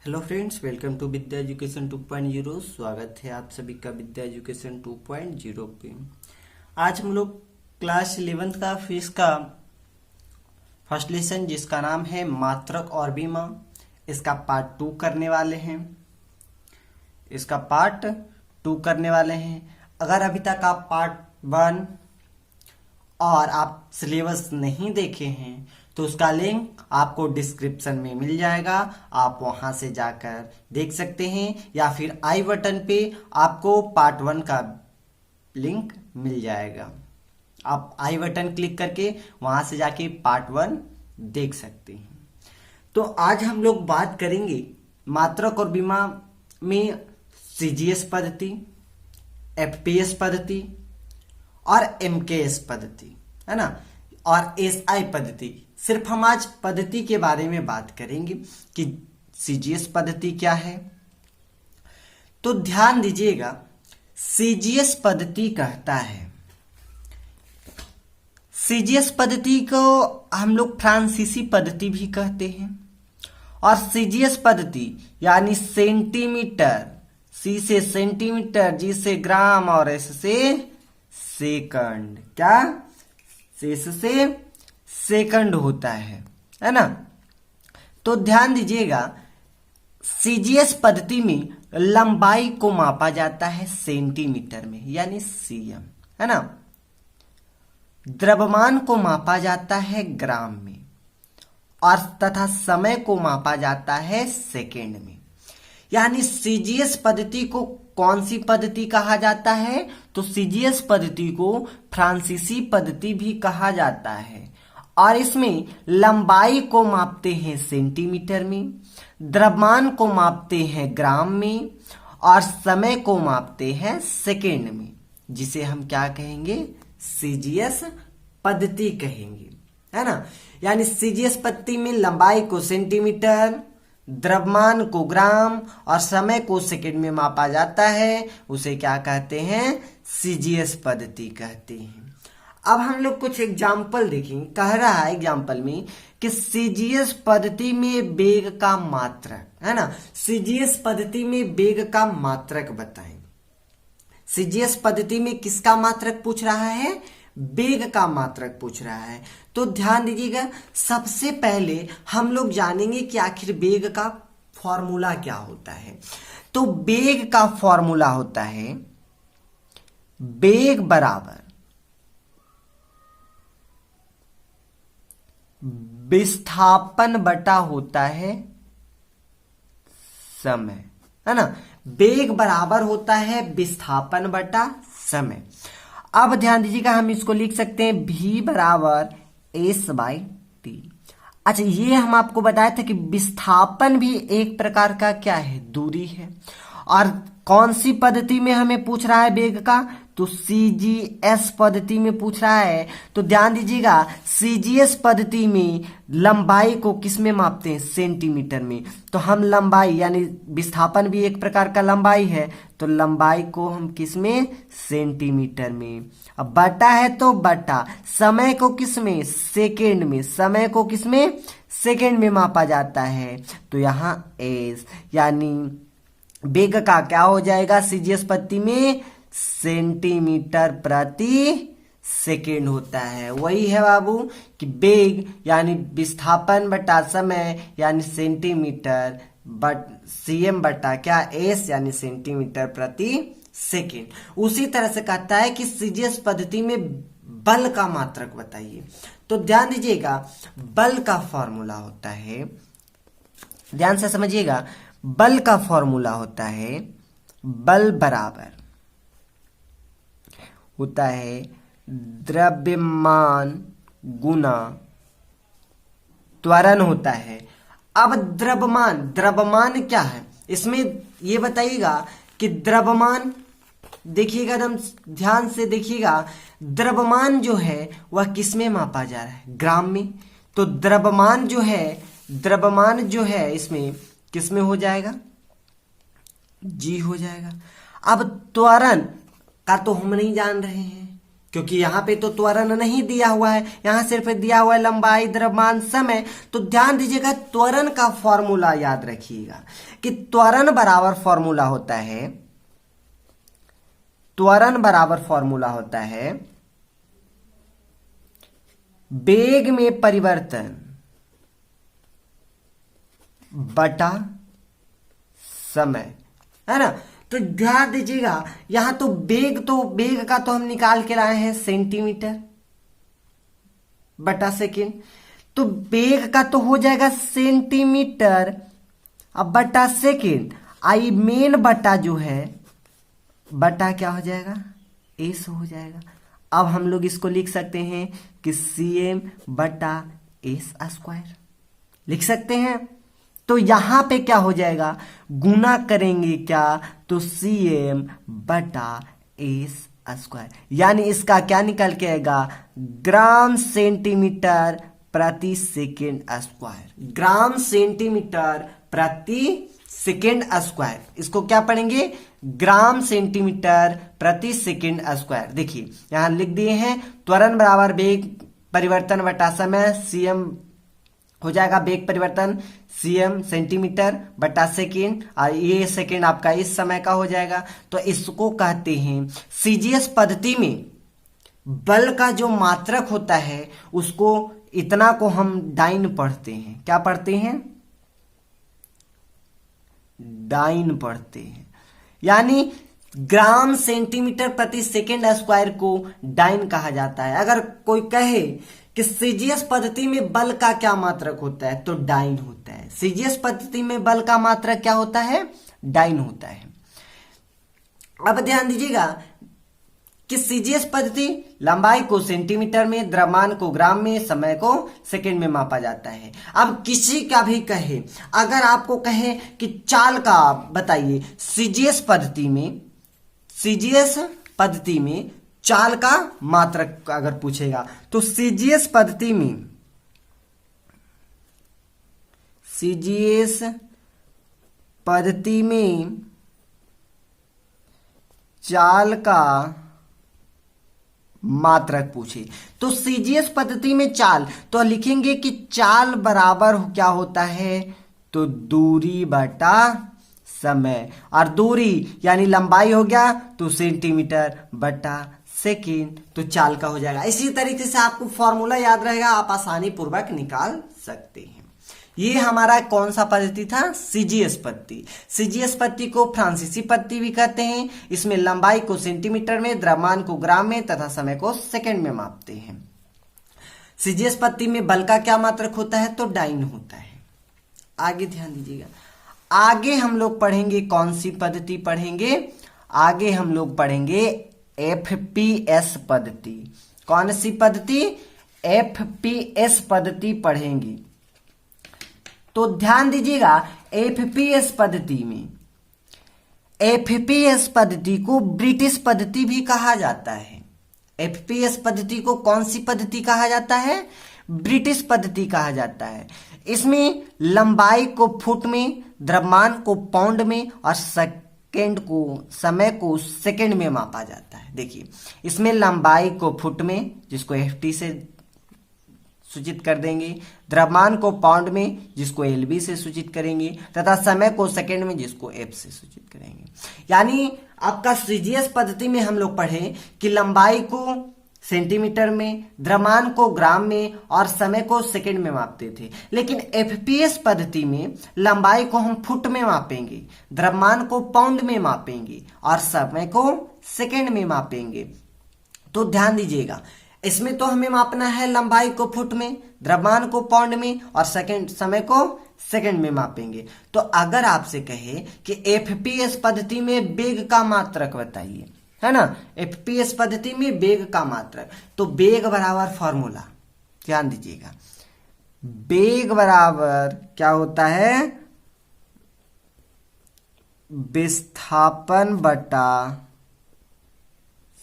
Hello friends, welcome to Vidya education 2.0। स्वागत है आप सभी का विद्या एजुकेशन 2.0 पे। आज हम लोग क्लास 11th का फिजिक्स का फर्स्ट लेसन जिसका नाम है मात्रक और बीमा, इसका पार्ट 2 करने वाले हैं। अगर अभी तक आप पार्ट 1 और आप सिलेबस नहीं देखे हैं तो उसका लिंक आपको डिस्क्रिप्शन में मिल जाएगा, आप वहां से जाकर देख सकते हैं, या फिर आई बटन पे आपको पार्ट 1 का लिंक मिल जाएगा। आप आई बटन क्लिक करके वहां से जाके पार्ट 1 देख सकते हैं। तो आज हम लोग बात करेंगे मात्रक और बीमा में सीजीएस पद्धति, एफपीएस पद्धति और एमकेएस पद्धति, है ना, और एसआई पद्धति। सिर्फ हम आज पद्धति के बारे में बात करेंगे कि सीजीएस पद्धति क्या है। तो ध्यान दीजिएगा, सीजीएस पद्धति कहता है, सीजीएस पद्धति को हम लोग फ्रांसीसी पद्धति भी कहते हैं। और सीजीएस पद्धति यानी सेंटीमीटर, सी से सेंटीमीटर, जी से ग्राम और एस से सेकंड, क्या एस से सेकंड होता है ना। तो ध्यान दीजिएगा, सीजीएस पद्धति में लंबाई को मापा जाता है सेंटीमीटर में यानी सीएम, है ना। द्रव्यमान को मापा जाता है ग्राम में और तथा समय को मापा जाता है सेकेंड में। यानी सीजीएस पद्धति को कौन सी पद्धति कहा जाता है? तो सीजीएस पद्धति को फ्रांसीसी पद्धति भी कहा जाता है। और इसमें लंबाई को मापते हैं सेंटीमीटर में, द्रव्यमान को मापते हैं ग्राम में और समय को मापते हैं सेकेंड में, जिसे हम क्या कहेंगे? सीजीएस पद्धति कहेंगे, है ना। यानी सीजीएस पद्धति में लंबाई को सेंटीमीटर, द्रव्यमान को ग्राम और समय को सेकंड में मापा जाता है, उसे क्या कहते हैं? सीजीएस पद्धति कहते हैं। अब हम लोग कुछ एग्जाम्पल देखेंगे। कह रहा है एग्जाम्पल में कि सीजीएस पद्धति में वेग का मात्रक, है ना, सीजीएस पद्धति में वेग का मात्रक बताएं। सीजीएस पद्धति में किसका मात्रक पूछ रहा है? वेग का मात्रक पूछ रहा है। तो ध्यान दीजिएगा, सबसे पहले हम लोग जानेंगे कि आखिर वेग का फॉर्मूला क्या होता है। तो वेग का फॉर्मूला होता है वेग बराबर विस्थापन बटा होता है समय, है ना। वेग बराबर होता है विस्थापन बटा समय। अब ध्यान दीजिएगा, हम इसको लिख सकते हैं v बराबर s/t। अच्छा, ये हम आपको बताया था कि विस्थापन भी एक प्रकार का क्या है? दूरी है। और कौन सी पद्धति में हमें पूछ रहा है वेग का? तो सीजीएस पद्धति में पूछ रहा है। तो ध्यान दीजिएगा, सीजीएस पद्धति में लंबाई को किस में मापते हैं? सेंटीमीटर में। तो हम लंबाई यानी विस्थापन भी एक प्रकार का लंबाई है, तो लंबाई को हम किस में? सेंटीमीटर में। अब बटा है तो बटा, समय को किस में? सेकेंड में। समय को किस में? सेकेंड में मापा जाता है, तो यहाँ एस यानी वेग का क्या हो जाएगा? सीजीएस पद्धति में सेंटीमीटर प्रति सेकेंड होता है। वही है बाबू कि वेग यानी विस्थापन बटा समय यानी सेंटीमीटर बट सीएम बटा क्या? एस यानी सेंटीमीटर प्रति सेकेंड। उसी तरह से कहता है कि सीजीएस पद्धति में बल का मात्रक बताइए। तो ध्यान दीजिएगा, बल का फॉर्मूला होता है, ध्यान से समझिएगा, बल का फॉर्मूला होता है बल बराबर होता है द्रव्यमान गुना त्वरण होता है। अब द्रव्यमान क्या है इसमें? ये बताइएगा कि द्रव्यमान, देखिएगा एकदम ध्यान से देखिएगा, द्रव्यमान जो है वह किस में मापा जा रहा है? ग्राम में। तो द्रव्यमान जो है इसमें किस में हो जाएगा? जी हो जाएगा। अब त्वरण का तो हम नहीं जान रहे हैं, क्योंकि यहाँ पे तो त्वरण नहीं दिया हुआ है, यहाँ सिर्फ दिया हुआ है लंबाई, द्रव्यमान, समय। तो ध्यान दीजिएगा, त्वरण का फॉर्मूला याद रखिएगा कि त्वरण बराबर फॉर्मूला होता है, त्वरण बराबर फॉर्मूला होता है वेग में परिवर्तन बटा समय, है ना। तो ध्यान दीजिएगा, यहां तो वेग का तो हम निकाल के लाए हैं सेंटीमीटर बटा सेकेंड, तो वेग का तो हो जाएगा सेंटीमीटर अब बटा सेकेंड, आई मेन बटा जो है बटा क्या हो जाएगा, एस हो जाएगा। अब हम लोग इसको लिख सकते हैं कि cm बटा एस स्क्वायर लिख सकते हैं। तो यहां पे क्या हो जाएगा, गुना करेंगे क्या, तो cm बटा एस स्क्वायर, यानी इसका क्या निकल के आएगा, ग्राम सेंटीमीटर प्रति सेकेंड स्क्वायर, ग्राम सेंटीमीटर प्रति सेकेंड स्क्वायर। इसको क्या पढ़ेंगे, ग्राम सेंटीमीटर प्रति सेकेंड स्क्वायर। देखिए यहां लिख दिए हैं, त्वरण बराबर वेग परिवर्तन बटा समय, cm हो जाएगा वेग परिवर्तन cm सेंटीमीटर बटा सेकेंड, और ये सेकेंड आपका इस समय का हो जाएगा। तो इसको कहते हैं सीजीएस पद्धति में बल का जो मात्रक होता है उसको, इतना को हम डाइन पढ़ते हैं, क्या पढ़ते हैं, डाइन पढ़ते हैं, यानी ग्राम सेंटीमीटर प्रति सेकेंड स्क्वायर को डाइन कहा जाता है। अगर कोई कहे कि सीजीएस पद्धति में बल का क्या मात्रक होता है, तो डाइन होता है। सीजीएस पद्धति में बल का मात्रक क्या होता है, डाइन होता है। अब ध्यान दीजिएगा कि सीजीएस पद्धति लंबाई को सेंटीमीटर में, द्रव्यमान को ग्राम में, समय को सेकंड में मापा जाता है। अब किसी का भी कहे, अगर आपको कहे कि चाल का बताइए, सीजीएस पद्धति में चाल का मात्रक अगर पूछेगा, तो सीजीएस पद्धति में चाल का मात्रक पूछे, तो सीजीएस पद्धति में चाल, तो लिखेंगे कि चाल बराबर क्या होता है, तो दूरी बटा समय, और दूरी यानी लंबाई हो गया तो सेंटीमीटर बटा सेकेंड, तो चाल का हो जाएगा। इसी तरीके से आपको फॉर्मूला याद रहेगा, आप आसानी पूर्वक निकाल सकते हैं। ये हमारा कौन सा पद्धति था, सीजीएस पद्धति। सीजीएस पद्धति को फ्रांसीसी पद्धति भी कहते हैं। इसमें लंबाई को सेंटीमीटर में, द्रव्यमान को ग्राम में तथा समय को सेकंड में मापते हैं। सीजीएस पद्धति में बल का क्या मात्रक होता है, तो डाइन होता है। आगे ध्यान दीजिएगा, आगे हम लोग पढ़ेंगे कौन सी पद्धति पढ़ेंगे, आगे हम लोग पढ़ेंगे एफपीएस पद्धति। कौन सी पद्धति, एफपीएस पद्धति पढ़ेंगे। तो ध्यान दीजिएगा, एफपीएस पद्धति को ब्रिटिश पद्धति भी कहा जाता है। एफपीएस पद्धति को कौन सी पद्धति कहा जाता है, ब्रिटिश पद्धति कहा जाता है। इसमें लंबाई को फुट में, द्रव्यमान को पाउंड में और समय को सेकंड में मापा जाता है। देखिए इसमें लंबाई को फुट में, जिसको एफटी से सूचित कर देंगे, द्रव्यमान को पाउंड में, जिसको एलबी से सूचित करेंगे, तथा समय को सेकंड में, जिसको एफ से सूचित करेंगे। यानी आपका सीजीएस पद्धति में हम लोग पढ़े कि लंबाई को सेंटीमीटर में, द्रव्यमान को ग्राम में और समय को सेकंड में मापते थे। लेकिन एफपीएस पद्धति में लंबाई को हम फुट में मापेंगे, द्रव्यमान को पाउंड में मापेंगे और समय को सेकंड में मापेंगे। तो ध्यान दीजिएगा, इसमें तो हमें मापना है लंबाई को फुट में, द्रव्यमान को पाउंड में और समय को सेकंड में मापेंगे। तो अगर आपसे कहे कि एफपीएस पद्धति में वेग का मात्रक बताइए, है ना, एफपीएस पद्धति में वेग का मात्रक, तो वेग बराबर फॉर्मूला, ध्यान दीजिएगा, वेग बराबर क्या होता है, विस्थापन बटा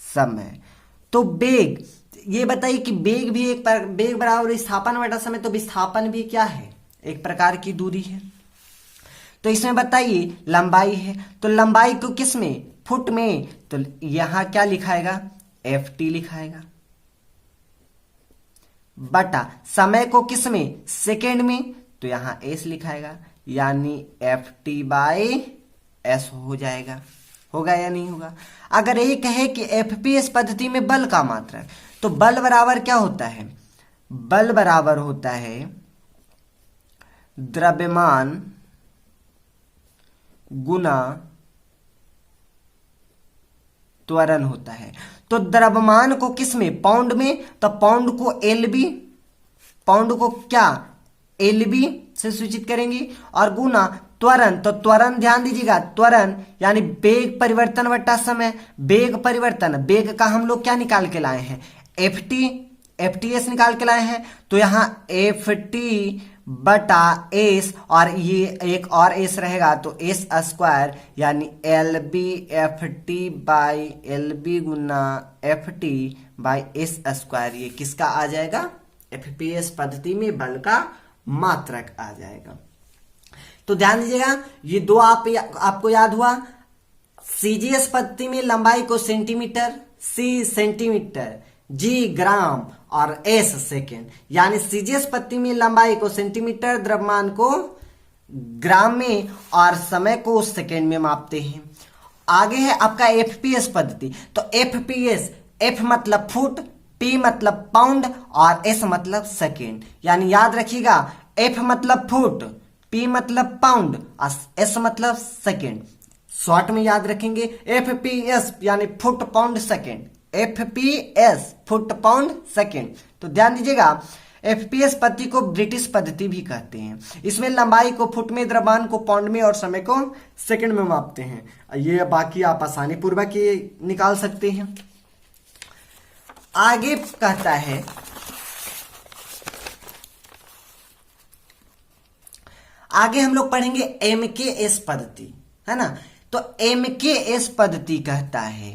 समय। तो वेग, ये बताइए कि वेग भी वेग बराबर विस्थापन बटा समय, तो विस्थापन भी क्या है, एक प्रकार की दूरी है। तो इसमें बताइए लंबाई है, तो लंबाई को किस में, फुट में, तो यहां क्या लिखाएगा, ft लिखाएगा, बटा समय को किस में, सेकेंड में, तो यहां s लिखाएगा, यानी ft बाई s हो जाएगा। होगा या नहीं होगा? अगर यही कहे कि एफपीएस पद्धति में बल का मात्रक, तो बल बराबर क्या होता है? बल बराबर होता है द्रव्यमान गुना त्वरण होता है। तो द्रव्यमान को किस में, पाउंड में, तो पाउंड को एलबी, पाउंड को क्या एलबी से सूचित करेंगे, और गुना त्वरण, तो त्वरण ध्यान दीजिएगा, त्वरण यानी वेग परिवर्तन बटा समय। वेग परिवर्तन, वेग का हम लोग क्या निकाल के लाए हैं, एफटीएस निकाल के लाए हैं, तो यहां एफटी बटा एस, और ये एक और एस रहेगा तो एस स्क्वायर, यानी L B F T by L B गुना F T by S square. ये किसका आ जाएगा, एफपीएस पद्धति में बल का मात्रक आ जाएगा। तो ध्यान दीजिएगा, ये दो आपको याद हुआ। सीजीएस पद्धति में लंबाई को सेंटीमीटर, सी सेंटीमीटर, जी ग्राम और एस सेकेंड, यानी सीजीएस पद्धति में लंबाई को सेंटीमीटर, द्रव्यमान को ग्राम में और समय को सेकेंड में मापते हैं। आगे है आपका एफपीएस पद्धति। तो एफपीएस, एफ मतलब फुट, पी मतलब पाउंड और एस मतलब सेकेंड, यानी याद रखिएगा एफ मतलब फुट, पी मतलब पाउंड और एस मतलब सेकेंड। शॉर्ट में याद रखेंगे एफपीएस यानी foot pound second, FPS foot pound second. तो ध्यान दीजिएगा एफपीएस पद्धति को ब्रिटिश पद्धति भी कहते हैं। इसमें लंबाई को फुट में, द्रव्यमान को पाउंड में और समय को सेकेंड में मापते हैं। ये बाकी आप आसानी पूर्वक ये निकाल सकते हैं। आगे कहता है आगे हम लोग पढ़ेंगे एमकेएस पद्धति, है ना। तो एमकेएस पद्धति कहता है,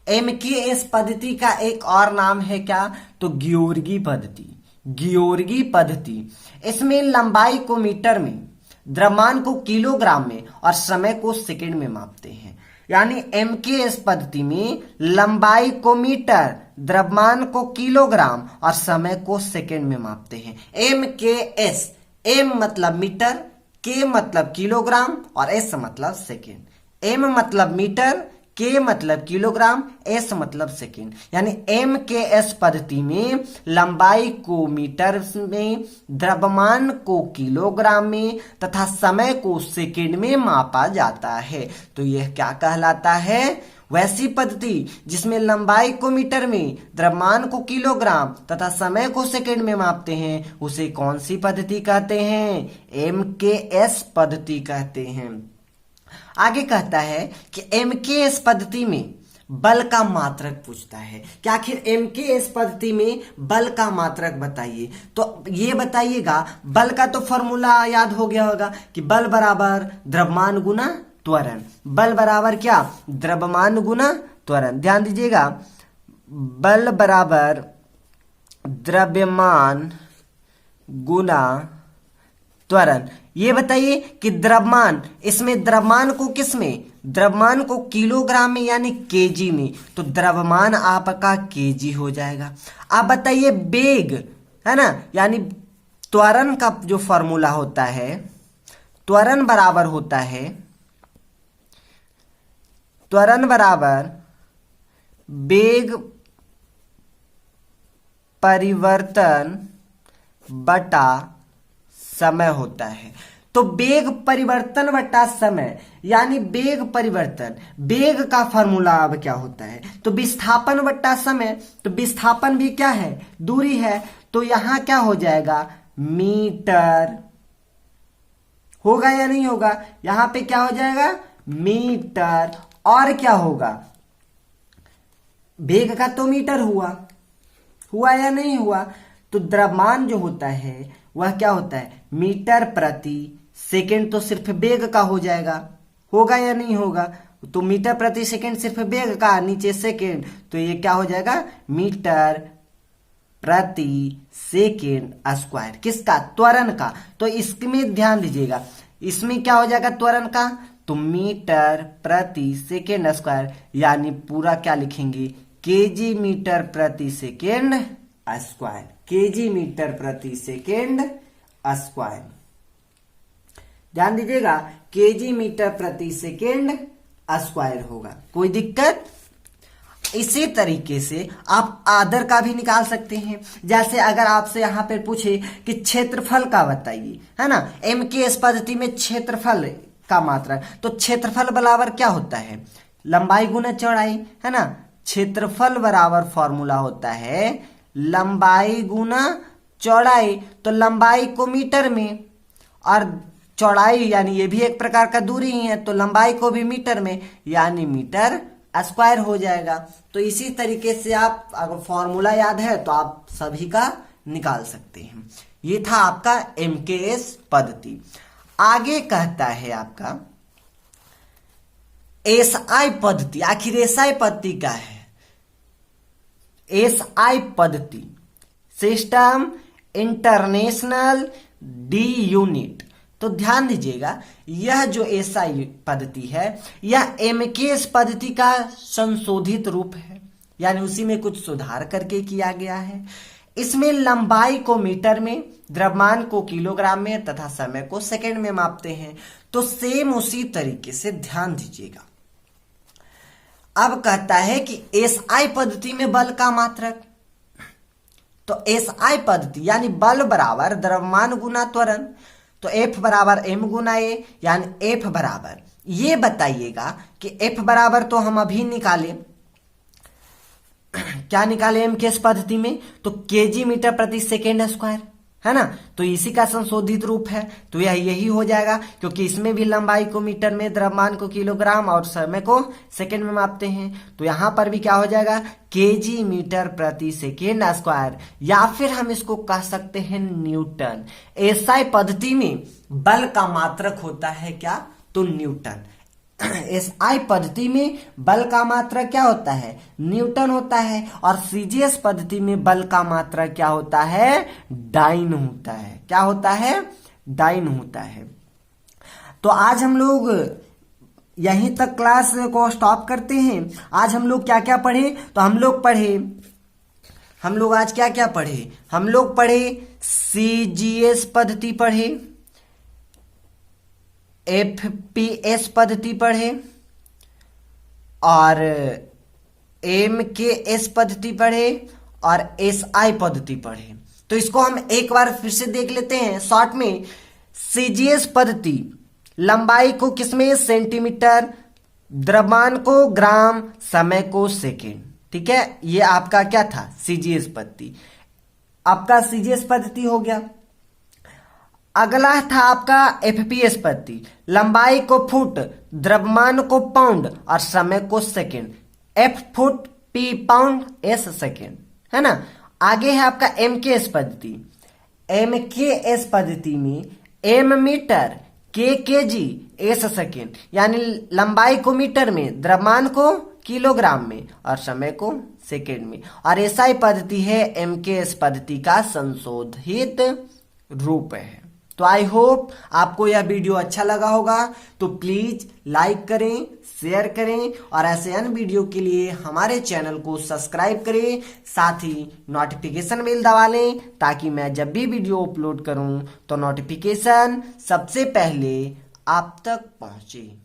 एमकेएस पद्धति का एक और नाम है क्या, तो ग्योर्गी पद्धति। ग्योर्गी पद्धति, इसमें लंबाई को मीटर में, द्रव्यमान को किलोग्राम में और समय को सेकंड में मापते हैं। यानी एमकेएस पद्धति में लंबाई को मीटर, द्रव्यमान को किलोग्राम और समय को सेकंड में मापते हैं। एमकेएस, एम मतलब मीटर, के मतलब किलोग्राम और एस मतलब सेकेंड। एम मतलब मीटर, के मतलब किलोग्राम, एस मतलब सेकेंड। यानी एम के एस पद्धति में लंबाई को मीटर में, द्रव्यमान को किलोग्राम में तथा समय को सेकेंड में मापा जाता है। तो यह क्या कहलाता है, वैसी पद्धति जिसमें लंबाई को मीटर में, द्रव्यमान को किलोग्राम तथा समय को सेकंड में मापते हैं, उसे कौन सी पद्धति कहते हैं, एमकेएस पद्धति कहते हैं। आगे कहता है कि एमकेएस पद्धति में बल का मात्रक पूछता है कि आखिर एमकेएस पद्धति में बल का मात्रक बताइए। तो ये बताइएगा, बल का तो फॉर्मूला याद हो गया होगा कि बल बराबर द्रव्यमान गुना त्वरण। बल बराबर क्या, द्रव्यमान गुना त्वरण। ध्यान दीजिएगा, बल बराबर द्रव्यमान गुना त्वरण। ये बताइए कि द्रव्यमान, इसमें द्रव्यमान को किस में, द्रव्यमान को किलोग्राम में यानी केजी में, तो द्रव्यमान आपका केजी हो जाएगा। आप बताइए वेग, है ना, यानी त्वरण का जो फॉर्मूला होता है, त्वरण बराबर होता है, त्वरण बराबर वेग परिवर्तन बटा समय होता है। तो वेग परिवर्तन बटा समय, यानी वेग परिवर्तन, वेग का फॉर्मूला अब क्या होता है, तो विस्थापन बटा समय। तो विस्थापन भी क्या है, दूरी है, तो यहां क्या हो जाएगा, मीटर। होगा या नहीं होगा, यहां पे क्या हो जाएगा, मीटर। और क्या होगा, वेग का तो मीटर हुआ या नहीं हुआ, तो द्रव्यमान जो होता है वह क्या होता है, मीटर प्रति सेकंड। तो सिर्फ वेग का हो जाएगा, होगा या नहीं होगा, तो मीटर प्रति सेकंड सिर्फ वेग का, नीचे सेकंड, तो ये क्या हो जाएगा, मीटर प्रति सेकंड स्क्वायर। किसका, त्वरण का। तो इसमें ध्यान दीजिएगा, इसमें क्या हो जाएगा त्वरण का, तो मीटर प्रति सेकेंड स्क्वायर, यानी पूरा क्या लिखेंगे, केजी मीटर प्रति सेकेंड स्क्वायर, केजी मीटर प्रति सेकेंड स्क्वायर। ध्यान दीजिएगा, केजी मीटर प्रति सेकेंड स्क्वायर होगा। कोई दिक्कत? इसी तरीके से आप आदर का भी निकाल सकते हैं। जैसे अगर आपसे यहां पर पूछे कि क्षेत्रफल का बताइए, है ना, एमकेएस पद्धति में क्षेत्रफल का मात्रा, तो क्षेत्रफल बराबर क्या होता है? लंबाई गुना चौड़ाई, है ना। क्षेत्रफल बराबर फॉर्मूला होता है लंबाई गुना चौड़ाई। तो लंबाई को मीटर में और चौड़ाई यानी ये भी एक प्रकार का दूरी ही है, तो लंबाई को भी मीटर में यानी मीटर स्क्वायर हो जाएगा। तो इसी तरीके से आप अगर फॉर्मूला याद है तो आप सभी का निकाल सकते हैं। ये था आपका एमकेएस पद्धति। आगे कहता है आपका एसआई पद्धति। आखिर एसआई पद्धति क्या है? एसआई पद्धति सिस्टम इंटरनेशनल डी यूनिट। तो ध्यान दीजिएगा, यह जो एसआई पद्धति है यह एमकेएस पद्धति का संशोधित रूप है, यानी उसी में कुछ सुधार करके किया गया है। इसमें लंबाई को मीटर में, द्रव्यमान को किलोग्राम में तथा समय को सेकंड में मापते हैं। तो सेम उसी तरीके से ध्यान दीजिएगा। अब कहता है कि एसआई पद्धति में बल का मात्रक। तो एसआई पद्धति यानी बल बराबर द्रव्यमान गुना त्वरण। तो F बराबर m गुना ए, यानी F बराबर, ये बताइएगा कि F बराबर तो हम अभी निकाले, क्या निकाले एमकेएस पद्धति में? तो केजी मीटर प्रति सेकेंड स्क्वायर, है ना। तो इसी का संशोधित रूप है, तो यह यही हो जाएगा, क्योंकि इसमें भी लंबाई को मीटर में, द्रव्यमान को किलोग्राम और समय को सेकेंड में मापते हैं। तो यहां पर भी क्या हो जाएगा? केजी मीटर प्रति सेकेंड स्क्वायर, या फिर हम इसको कह सकते हैं न्यूटन। एसआई पद्धति में बल का मात्रक होता है क्या? तो न्यूटन। एसआई पद्धति में बल का मात्रक क्या होता है? न्यूटन होता है। और सीजीएस पद्धति में बल का मात्रक क्या होता है? डाइन होता है। क्या होता है? डाइन होता है। तो आज हम लोग यहीं तक क्लास को स्टॉप करते हैं। आज हम लोग क्या क्या पढ़े? तो हम लोग आज क्या क्या पढ़े? हम लोग पढ़े सीजीएस पद्धति पढ़े, एफपीएस पद्धति पढ़े और एमकेएस पद्धति पढ़े और एसआई पद्धति पढ़े। तो इसको हम एक बार फिर से देख लेते हैं शॉर्ट में। सीजीएस पद्धति लंबाई को किसमें? सेंटीमीटर, द्रव्यमान को ग्राम, समय को सेकेंड। ठीक है, ये आपका क्या था? सीजीएस पद्धति। आपका सीजीएस पद्धति हो गया। अगला था आपका एफपीएस पद्धति, लंबाई को फुट, द्रव्यमान को पाउंड और समय को second. F foot, P pound, S second, है ना। आगे है आपका एमकेएस पद्धति। एमकेएस पद्धति में एम मीटर, के केजी, एस सेकेंड, यानी लंबाई को मीटर में, द्रव्यमान को किलोग्राम में और समय को सेकेंड में। और एसआई पद्धति है एमकेएस पद्धति का संशोधित रूप है। तो आई होप आपको यह वीडियो अच्छा लगा होगा। तो प्लीज लाइक करें, शेयर करें और ऐसे अन्य वीडियो के लिए हमारे चैनल को सब्सक्राइब करें। साथ ही नोटिफिकेशन बेल दबा लें ताकि मैं जब भी वीडियो अपलोड करूं तो नोटिफिकेशन सबसे पहले आप तक पहुंचे।